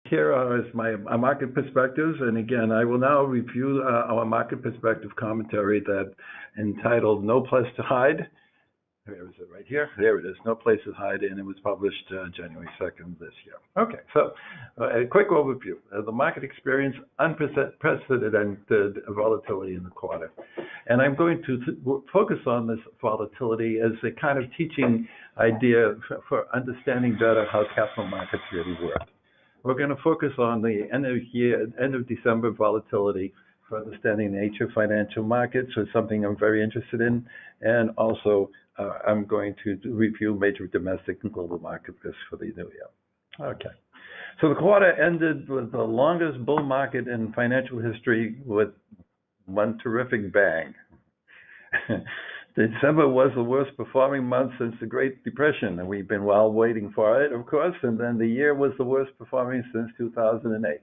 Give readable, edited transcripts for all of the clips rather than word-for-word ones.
Here is my market perspectives, and again, I will now review our market perspective commentary that entitled "No Place to Hide." Where is it? Right here. There it is. No Place to Hide, and it was published January 2nd this year. Okay, so a quick overview. The market experienced unprecedented volatility in the quarter, and I'm going to focus on this volatility as a kind of teaching idea for understanding better how capital markets really work. We're going to focus on the end of December volatility for understanding the nature of financial markets, which is something I'm very interested in, and also I'm going to review major domestic and global market risks for the new year. Okay, so the quarter ended with the longest bull market in financial history with one terrific bang. December was the worst performing month since the Great Depression, and we've been waiting for it, of course, and then the year was the worst performing since 2008.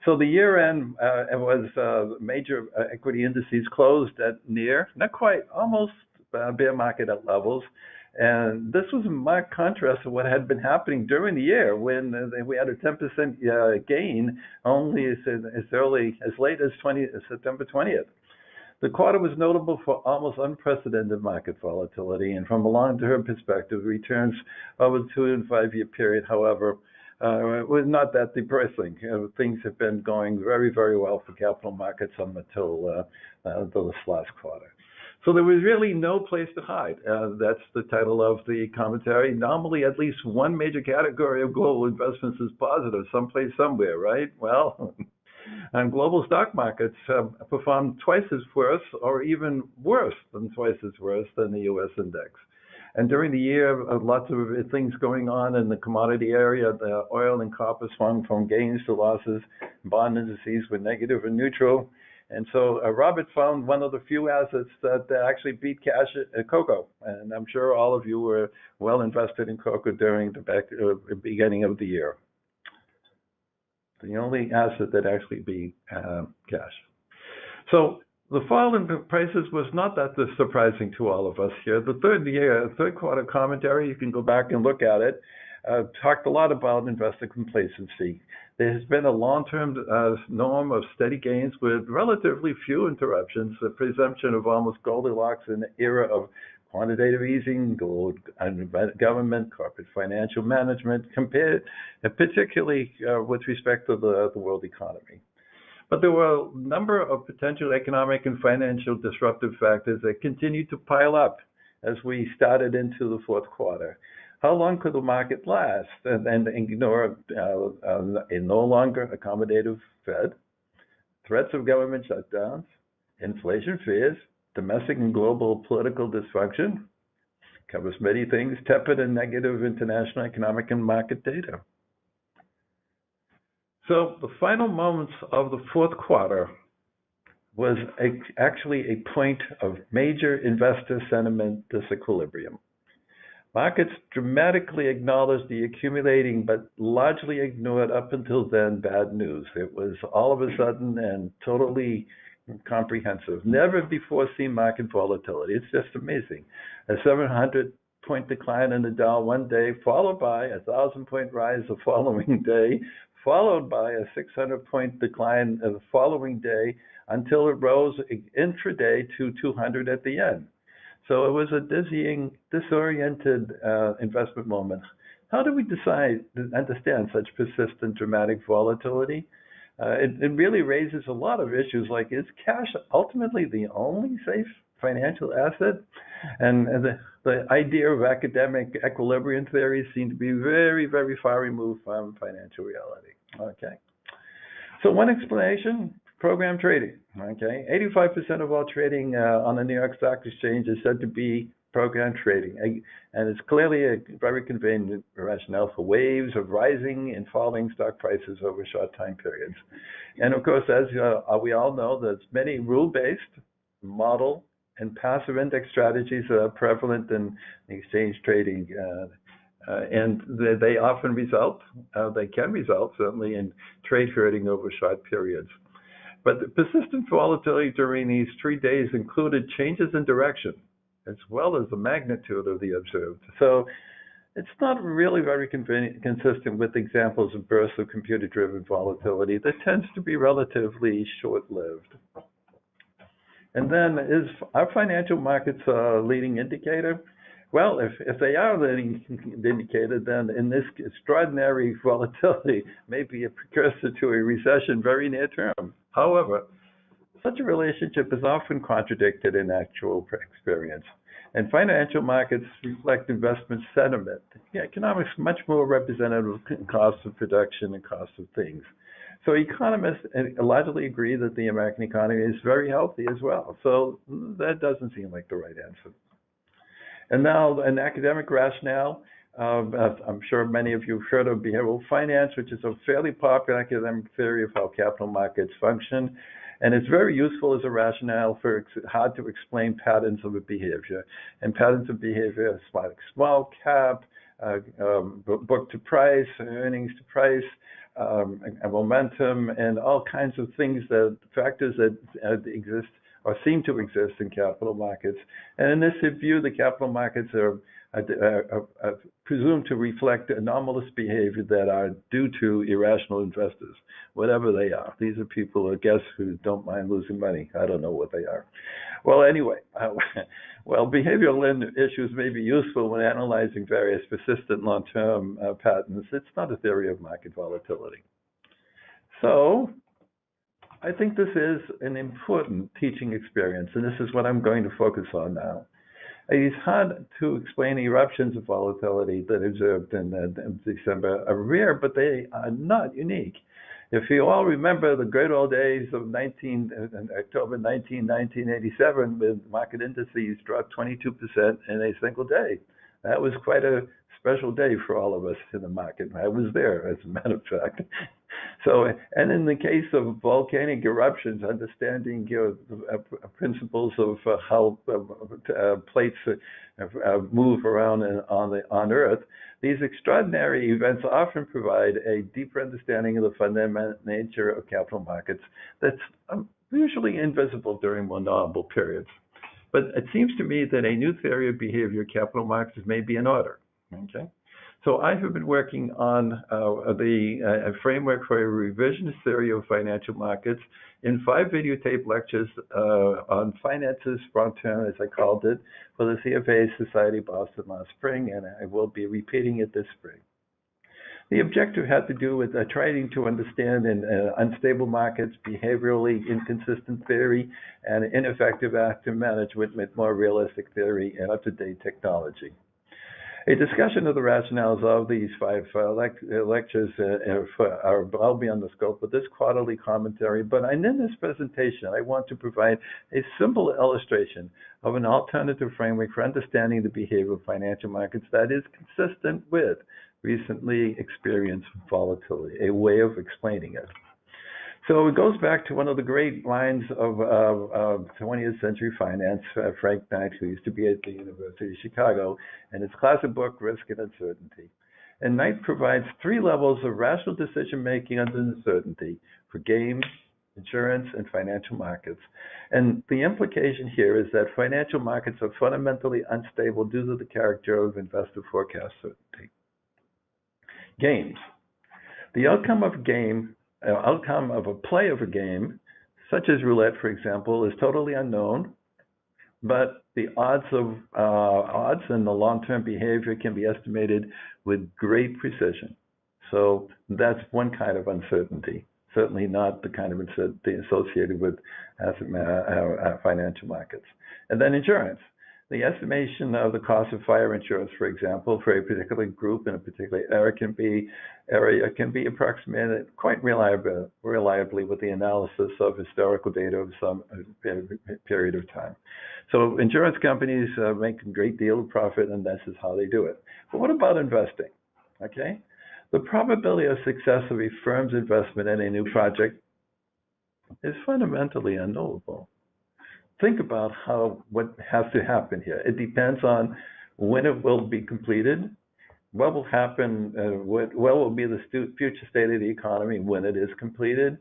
So the year end was major equity indices closed at near, not quite, almost bear market at levels. And this was a marked contrast to what had been happening during the year when we had a 10% gain only as late as September 20th. The quarter was notable for almost unprecedented market volatility, and from a long-term perspective, returns over the 2- and 5-year period, however, was not that depressing. Things have been going very, very well for capital markets until this last quarter. So there was really no place to hide. That's the title of the commentary. Normally, at least one major category of global investments is positive, someplace, somewhere, right? Well, and global stock markets performed twice as worse, or even worse than twice as worse than the U.S. index. And during the year, lots of things going on in the commodity area. The oil and copper swung from gains to losses. Bond indices were negative and neutral. And so Robert found one of the few assets that actually beat cash at cocoa. And I'm sure all of you were well invested in cocoa during the beginning of the year. The only asset that actually beat cash. So the fall in prices was not that surprising to all of us here. The third quarter commentary, you can go back and look at it, talked a lot about investor complacency. There has been a long-term norm of steady gains with relatively few interruptions, the presumption of almost Goldilocks in the era of quantitative easing, gold, government, corporate financial management, particularly with respect to the world economy. But there were a number of potential economic and financial disruptive factors that continued to pile up as we started into the fourth quarter. How long could the market last and ignore a no longer accommodative Fed, threats of government shutdowns, inflation fears, domestic and global political dysfunction, covers many things, tepid and negative international economic and market data. So the final moments of the fourth quarter was actually a point of major investor sentiment disequilibrium. Markets dramatically acknowledged the accumulating but largely ignored up until then bad news. It was all of a sudden and totally comprehensive. Never before seen market volatility. It's just amazing. A 700-point decline in the Dow one day, followed by a 1,000-point rise the following day, followed by a 600-point decline the following day until it rose intraday to 200 at the end. So it was a dizzying, disoriented investment moment. How do we understand such persistent, dramatic volatility? It really raises a lot of issues like, is cash ultimately the only safe financial asset? And the idea of academic equilibrium theories seem to be very, very far removed from financial reality. Okay. So one explanation, program trading. Okay. 85% of all trading on the New York Stock Exchange is said to be program trading. And it's clearly a very convenient rationale for waves of rising and falling stock prices over short time periods. And of course, as we all know, there's many rule-based, model, and passive index strategies that are prevalent in exchange trading. And they often they can result certainly in trade herding over short periods. But the persistent volatility during these 3 days included changes in direction, as well as the magnitude of the observed. So It's not really very consistent with examples of bursts of computer-driven volatility that tends to be relatively short-lived. And then, are financial markets a leading indicator? Well, if they are a leading indicator, then in this extraordinary volatility may be a precursor to a recession very near term. However, such a relationship is often contradicted in actual experience. And financial markets reflect investment sentiment. Yeah, economics is much more representative of cost of production and cost of things. So economists largely agree that the American economy is very healthy as well. So that doesn't seem like the right answer. And now an academic rationale. I'm sure many of you have heard of behavioral finance, which is a fairly popular academic theory of how capital markets function. And it's very useful as a rationale for how to explain patterns of behavior. And patterns of behavior like small cap, book to price, earnings to price, momentum, and all kinds of things, factors that exist or seem to exist in capital markets. And in this view, the capital markets are presumed to reflect anomalous behavior that are due to irrational investors, whatever they are. These are people, I guess, who don't mind losing money. I don't know what they are. Well, anyway, behavioral issues may be useful when analyzing various persistent long-term patterns. It's not a theory of market volatility. So I think this is an important teaching experience, and this is what I'm going to focus on now. It's hard to explain eruptions of volatility that observed in December are rare, but they are not unique. If you all remember the great old days of October 1987, when market indices dropped 22% in a single day. That was quite a special day for all of us in the market. I was there, as a matter of fact. So, and in the case of volcanic eruptions, understanding principles of how plates move around on Earth, these extraordinary events often provide a deeper understanding of the fundamental nature of capital markets that's usually invisible during more normal periods. But it seems to me that a new theory of behavior capital markets may be in order. Okay. So I have been working on a framework for a revisionist theory of financial markets in 5 videotape lectures on finances frontier, as I called it, for the CFA Society Boston last spring, and I will be repeating it this spring. The objective had to do with trying to understand in unstable markets, behaviorally inconsistent theory, and ineffective active management with more realistic theory and up-to-date technology. A discussion of the rationales of these 5 lectures are well beyond the scope of this quarterly commentary, but in this presentation, I want to provide a simple illustration of an alternative framework for understanding the behavior of financial markets that is consistent with recently experienced volatility, a way of explaining it. So it goes back to one of the great lines of 20th century finance, Frank Knight, who used to be at the University of Chicago, and his classic book, Risk and Uncertainty. And Knight provides 3 levels of rational decision-making under uncertainty for game, insurance, and financial markets. And the implication here is that financial markets are fundamentally unstable due to the character of investor forecast certainty. Games. The outcome of a play of a game, such as roulette, for example, is totally unknown, but the odds and the long-term behavior can be estimated with great precision. So that's one kind of uncertainty, certainly not the kind of uncertainty associated with financial markets. And then insurance. The estimation of the cost of fire insurance, for example, for a particular group in a particular area can be approximated quite reliably with the analysis of historical data of some period of time. So insurance companies make a great deal of profit, and this is how they do it. But what about investing? Okay, the probability of success of a firm's investment in a new project is fundamentally unknowable. Think about what has to happen here. It depends on when it will be completed, what will happen, what will be the future state of the economy when it is completed,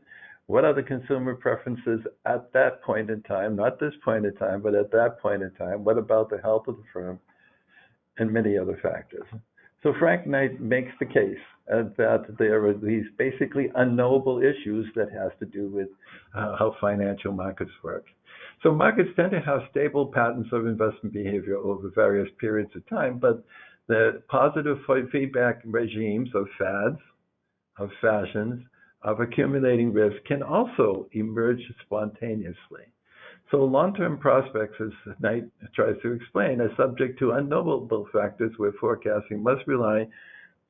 what are the consumer preferences at that point in time, not this point in time, but at that point in time, what about the health of the firm, and many other factors. So Frank Knight makes the case that there are these basically unknowable issues that has to do with how financial markets work. So markets tend to have stable patterns of investment behavior over various periods of time, but the positive feedback regimes of fads, of fashions, of accumulating risk can also emerge spontaneously. So long-term prospects, as Knight tries to explain, are subject to unknowable factors where forecasting must rely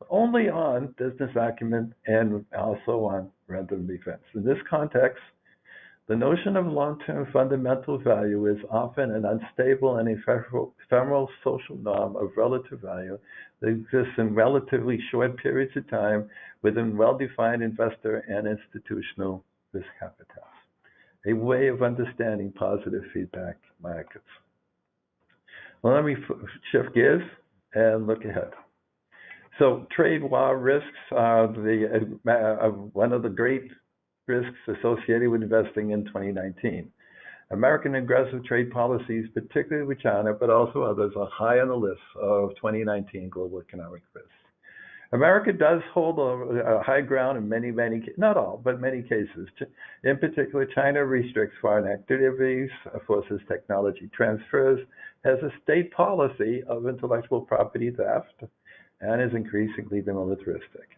only on business acumen and also on random events. In this context, the notion of long-term fundamental value is often an unstable and ephemeral social norm of relative value that exists in relatively short periods of time within well-defined investor and institutional risk habitats. A way of understanding positive feedback markets. Well, let me shift gears and look ahead. So trade war risks are one of the great risks associated with investing in 2019. American aggressive trade policies, particularly with China, but also others, are high on the list of 2019 global economic risks. America does hold a high ground in many, not all, but many cases. In particular, China restricts foreign activities, forces technology transfers, has a state policy of intellectual property theft, and is increasingly militaristic.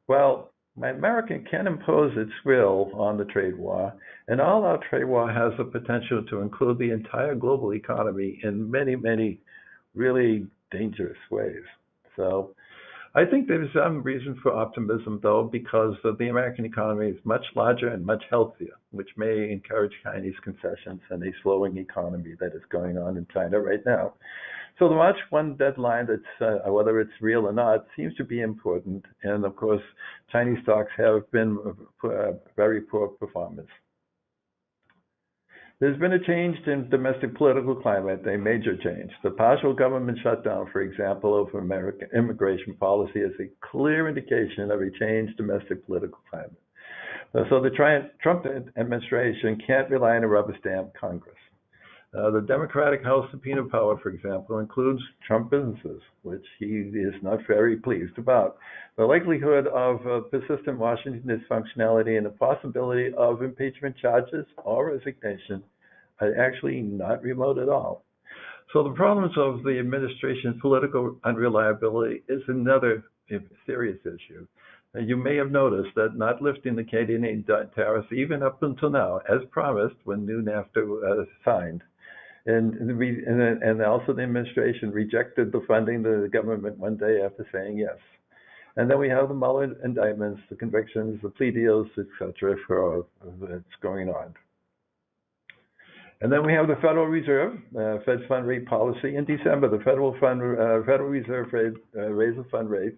Well, America can impose its will on the trade war, and all-out trade war has the potential to include the entire global economy in many really dangerous ways. So I think there's some reason for optimism, though, because the American economy is much larger and much healthier, which may encourage Chinese concessions and a slowing economy that is going on in China right now. So the March 1 deadline, that's whether it's real or not, seems to be important. And of course, Chinese stocks have been very poor performance. There's been a change in domestic political climate, a major change. The partial government shutdown, for example, of American immigration policy is a clear indication of a changed domestic political climate. So the Trump administration can't rely on a rubber stamp Congress. The Democratic House subpoena power, for example, includes Trump businesses, which he is not very pleased about. The likelihood of persistent Washington dysfunctionality and the possibility of impeachment charges or resignation are actually not remote at all. So the problems of the administration's political unreliability is another serious issue. You may have noticed that not lifting the Canadian tariffs even up until now, as promised when new NAFTA was signed, and also the administration rejected the funding to the government one day after saying yes. And then we have the Mueller indictments, the convictions, the plea deals, etc., for that's going on. And then we have the Federal Reserve, Fed fund rate policy. In December, the Federal Reserve raised the fund rate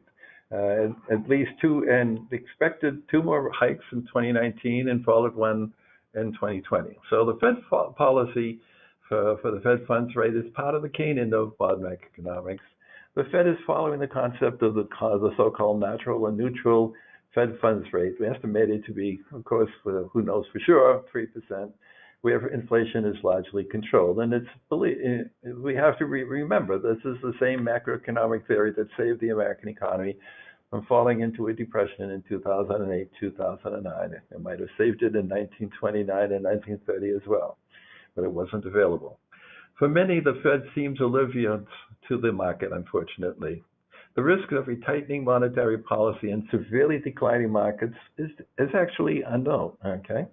at least two, and expected two more hikes in 2019 and followed one in 2020. So the Fed policy for the Fed funds rate is part of the canon of modern economics. The Fed is following the concept of the so-called natural and neutral Fed funds rate, estimated to be, of course, who knows for sure, 3%, where inflation is largely controlled. And we have to remember, this is the same macroeconomic theory that saved the American economy from falling into a depression in 2008, 2009. It might have saved it in 1929 and 1930 as well, but it wasn't available. For many, the Fed seems oblivious to the market, unfortunately. The risk of a tightening monetary policy and severely declining markets is actually unknown, okay?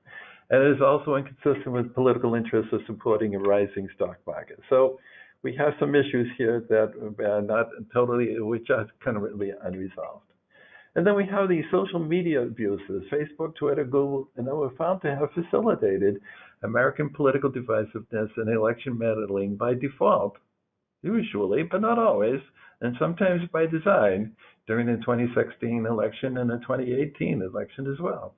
And it is also inconsistent with political interests of supporting a rising stock market. So we have some issues here that are not totally, which are currently unresolved. And then we have these social media abuses, Facebook, Twitter, Google, and they were found to have facilitated American political divisiveness and election meddling by default, usually, but not always, and sometimes by design, during the 2016 election and the 2018 election as well.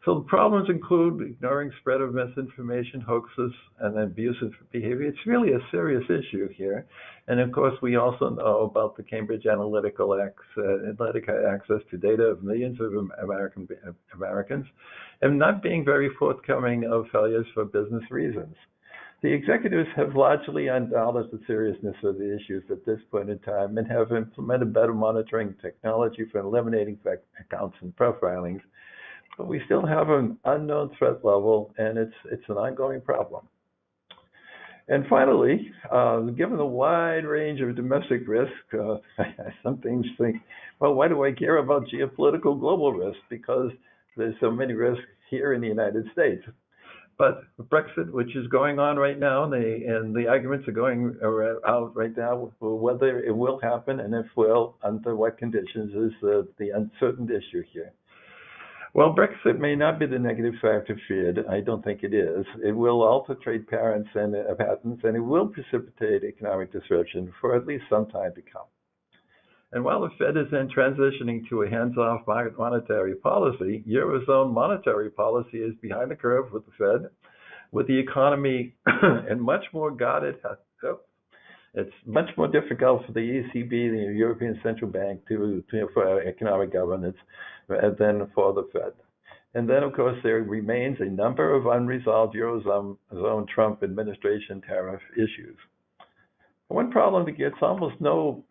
So the problems include ignoring spread of misinformation, hoaxes, and abusive behavior. It's really a serious issue here. And of course, we also know about the Cambridge Analytica access to data of millions of Americans, and not being very forthcoming of failures for business reasons. The executives have largely acknowledged the seriousness of the issues at this point in time and have implemented better monitoring technology for eliminating fake accounts and profilings. But we still have an unknown threat level, and it's an ongoing problem. And finally, given the wide range of domestic risk, I sometimes think, well, why do I care about geopolitical global risk? Because there's so many risks here in the United States. But Brexit, which is going on right now, and the arguments are going out right now whether it will happen and if will, under what conditions, is the uncertain issue here. While Brexit may not be the negative factor feared, I don't think it is. It will alter trade patterns, and it will precipitate economic disruption for at least some time to come. And while the Fed is then transitioning to a hands-off monetary policy, Eurozone monetary policy is behind the curve with the Fed, with the economy and much more guarded. It's much more difficult for the ECB, the European Central Bank, for economic governance than for the Fed. And then, of course, there remains a number of unresolved Eurozone Trump administration tariff issues. One problem that gets almost no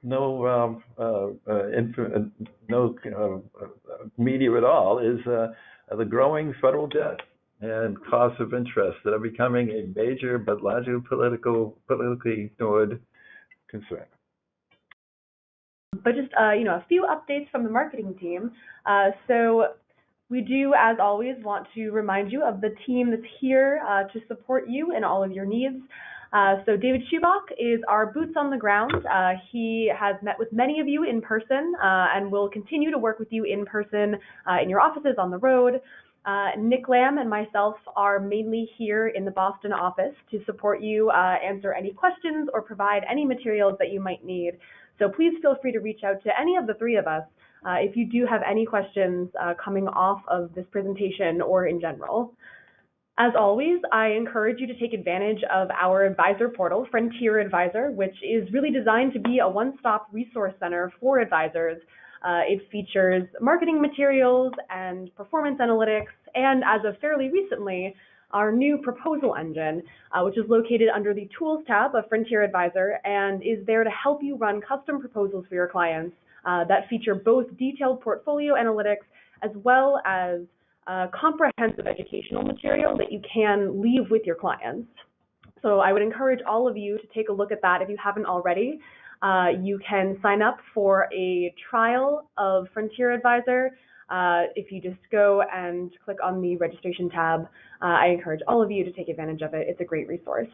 media at all is the growing federal debt and costs of interest that are becoming a major but largely politically ignored concern. But just a few updates from the marketing team. So we do, as always, want to remind you of the team that's here to support you in all of your needs. So David Schubach is our boots on the ground. He has met with many of you in person and will continue to work with you in person in your offices, on the road. Nick Lamb and myself are mainly here in the Boston office to support you, answer any questions, or provide any materials that you might need. So please feel free to reach out to any of the three of us if you do have any questions coming off of this presentation or in general. As always, I encourage you to take advantage of our advisor portal, Frontier Advisor, which is really designed to be a one-stop resource center for advisors. It features marketing materials and performance analytics, and as of fairly recently, our new proposal engine, which is located under the Tools tab of Frontier Advisor and is there to help you run custom proposals for your clients that feature both detailed portfolio analytics as well as comprehensive educational material that you can leave with your clients. So I would encourage all of you to take a look at that if you haven't already. You can sign up for a trial of Frontier Advisor. If you just go and click on the registration tab, I encourage all of you to take advantage of it. It's a great resource.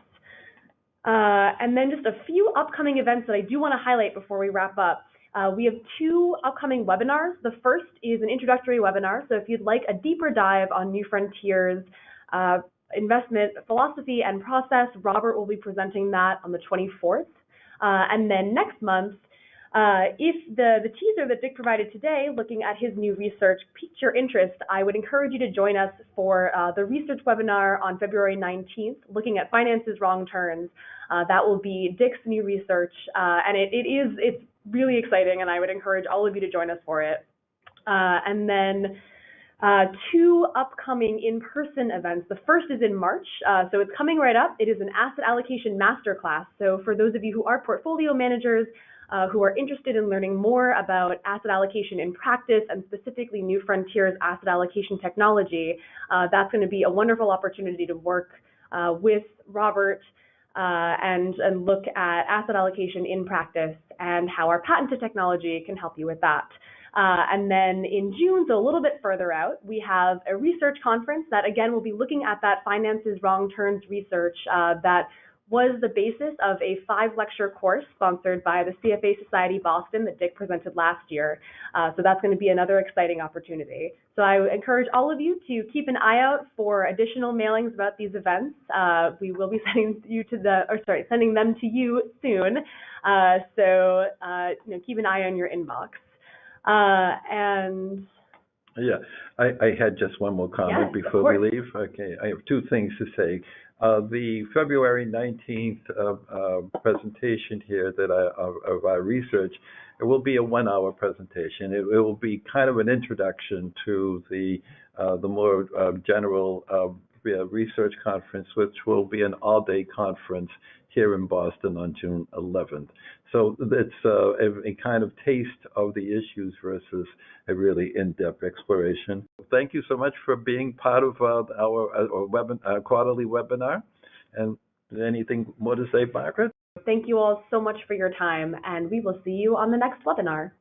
And then just a few upcoming events that I do want to highlight before we wrap up. We have two upcoming webinars. The first is an introductory webinar. So if you'd like a deeper dive on New Frontiers investment philosophy and process, Robert will be presenting that on the 24th. And then next month, if the teaser that Dick provided today, looking at his new research, piqued your interest, I would encourage you to join us for the research webinar on February 19th, looking at finance's wrong turns. That will be Dick's new research, and it's really exciting, and I would encourage all of you to join us for it. And then two upcoming in-person events. The first is in March, so it's coming right up. It is an asset allocation masterclass. So for those of you who are portfolio managers, who are interested in learning more about asset allocation in practice and specifically New Frontiers asset allocation technology, that's going to be a wonderful opportunity to work with Robert and look at asset allocation in practice and how our patented technology can help you with that. And then in June, so a little bit further out, we have a research conference that again will be looking at that finance's wrong turns research that was the basis of a 5-lecture course sponsored by the CFA Society Boston that Dick presented last year. So that's going to be another exciting opportunity. So I encourage all of you to keep an eye out for additional mailings about these events. We will be sending them to you soon. So keep an eye on your inbox. And yeah, I had just one more comment before we leave. Okay, I have two things to say. The February 19th presentation here of our research, it will be a 1-hour presentation. It will be kind of an introduction to the more general Research Conference, which will be an all-day conference here in Boston on June 11th. So it's a kind of taste of the issues versus a really in-depth exploration. Thank you so much for being part of our quarterly webinar. And anything more to say, Margaret? Thank you all so much for your time, and we will see you on the next webinar.